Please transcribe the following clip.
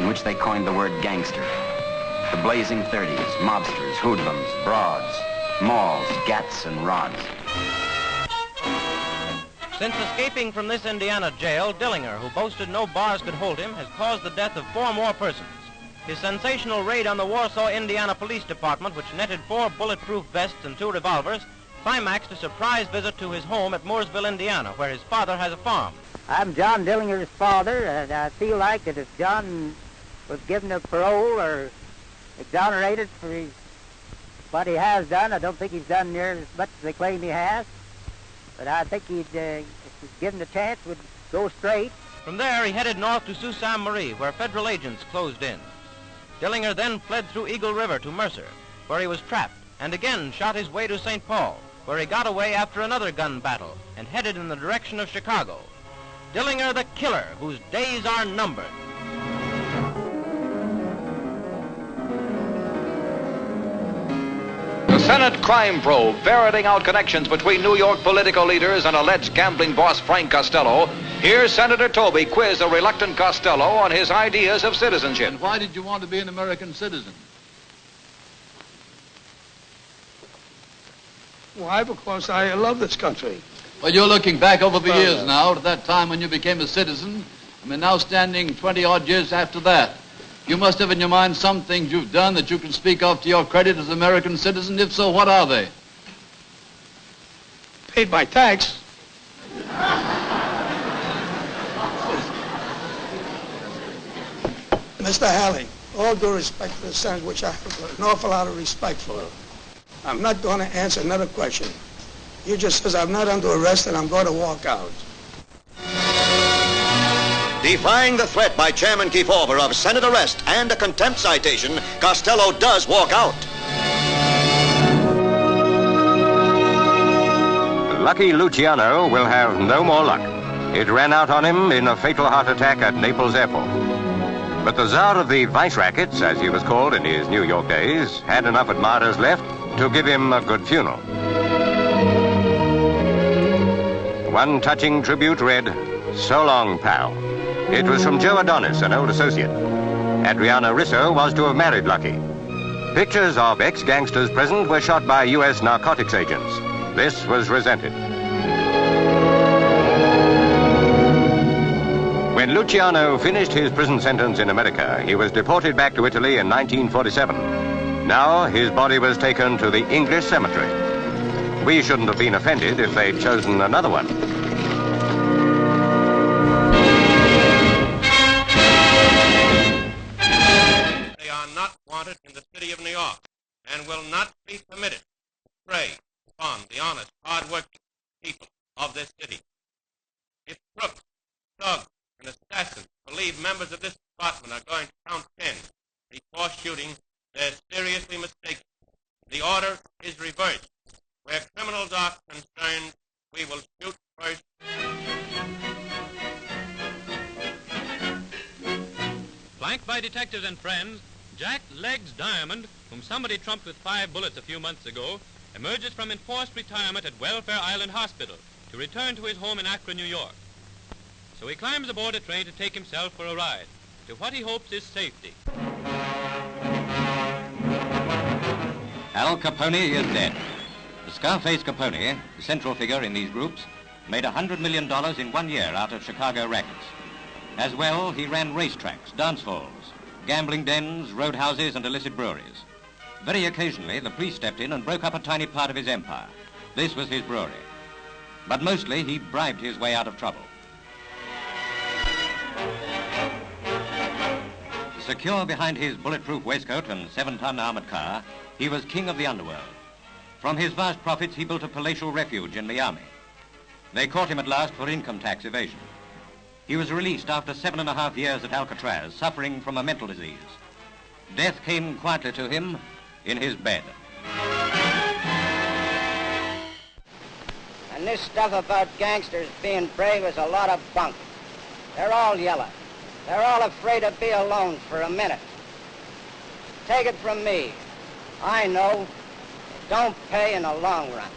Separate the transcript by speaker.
Speaker 1: which they coined the word gangster. The blazing 30s, mobsters, hoodlums, broads, malls, gats, and rods.
Speaker 2: Since escaping from this Indiana jail, Dillinger, who boasted no bars could hold him, has caused the death of 4 more persons. His sensational raid on the Warsaw, Indiana Police Department, which netted 4 bulletproof vests and 2 revolvers, climaxed a surprise visit to his home at Mooresville, Indiana, where his father has a farm.
Speaker 3: I'm John Dillinger's father, and I feel like that if John was given a parole or exonerated for what he has done, I don't think he's done near as much as they claim he has. But I think he'd, if he's given a chance, would go straight.
Speaker 2: From there, he headed north to Sault Ste. Marie, where federal agents closed in. Dillinger then fled through Eagle River to Mercer, where he was trapped, and again shot his way to St. Paul, where he got away after another gun battle and headed in the direction of Chicago. Dillinger the killer, whose days are numbered.
Speaker 4: The Senate crime probe, ferreting out connections between New York political leaders and alleged gambling boss Frank Costello. Here's Senator Toby quiz a reluctant Costello on his ideas of citizenship.
Speaker 5: And why did you want to be an American citizen?
Speaker 6: Why? Because I love this country.
Speaker 5: Well, you're looking back over the years now to that time when you became a citizen. I mean, now standing 20-odd years after that. You must have in your mind some things you've done that you can speak of to your credit as an American citizen. If so, what are they?
Speaker 6: Paid my tax. Mr. Halley, all due respect to the Senate, which I have an awful lot of respect for, I'm not going to answer another question. You just says I'm not under arrest and I'm going to walk out.
Speaker 7: Defying the threat by Chairman Kefauver of Senate arrest and a contempt citation, Costello does walk out.
Speaker 8: Lucky Luciano will have no more luck. It ran out on him in a fatal heart attack at Naples Airport. But the czar of the vice rackets, as he was called in his New York days, had enough admirers left to give him a good funeral. One touching tribute read, "So long, pal." It was from Joe Adonis, an old associate. Adriana Risso was to have married Lucky. Pictures of ex-gangsters present were shot by U.S. narcotics agents. This was resented. When Luciano finished his prison sentence in America, he was deported back to Italy in 1947. Now his body was taken to the English cemetery. We shouldn't have been offended if they'd chosen another one.
Speaker 9: They are not wanted in the city of New York and will not be permitted to prey upon the honest, hard-working people of this city. If crooks, thugs, and assassins believe members of this department are going to count 10 before shooting, they're seriously mistaken. The order is reversed. Where criminals are concerned, we will shoot first.
Speaker 10: Flanked by detectives and friends, Jack Legs Diamond, whom somebody trumped with 5 bullets a few months ago, emerges from enforced retirement at Welfare Island Hospital to return to his home in Akron, New York. So he climbs aboard a train to take himself for a ride to what he hopes is safety.
Speaker 11: Al Capone is dead. The Scarface Capone, the central figure in these groups, made $100 million in 1 year out of Chicago rackets. As well, he ran racetracks, dance halls, gambling dens, roadhouses, and illicit breweries. Very occasionally, the police stepped in and broke up a tiny part of his empire. This was his brewery. But mostly, he bribed his way out of trouble. Secure behind his bulletproof waistcoat and 7-ton armored car, he was king of the underworld. From his vast profits, he built a palatial refuge in Miami. They caught him at last for income tax evasion. He was released after 7.5 years at Alcatraz, suffering from a mental disease. Death came quietly to him in his bed.
Speaker 3: And this stuff about gangsters being brave is a lot of bunk. They're all yellow. They're all afraid to be alone for a minute. Take it from me. I know it don't pay in the long run.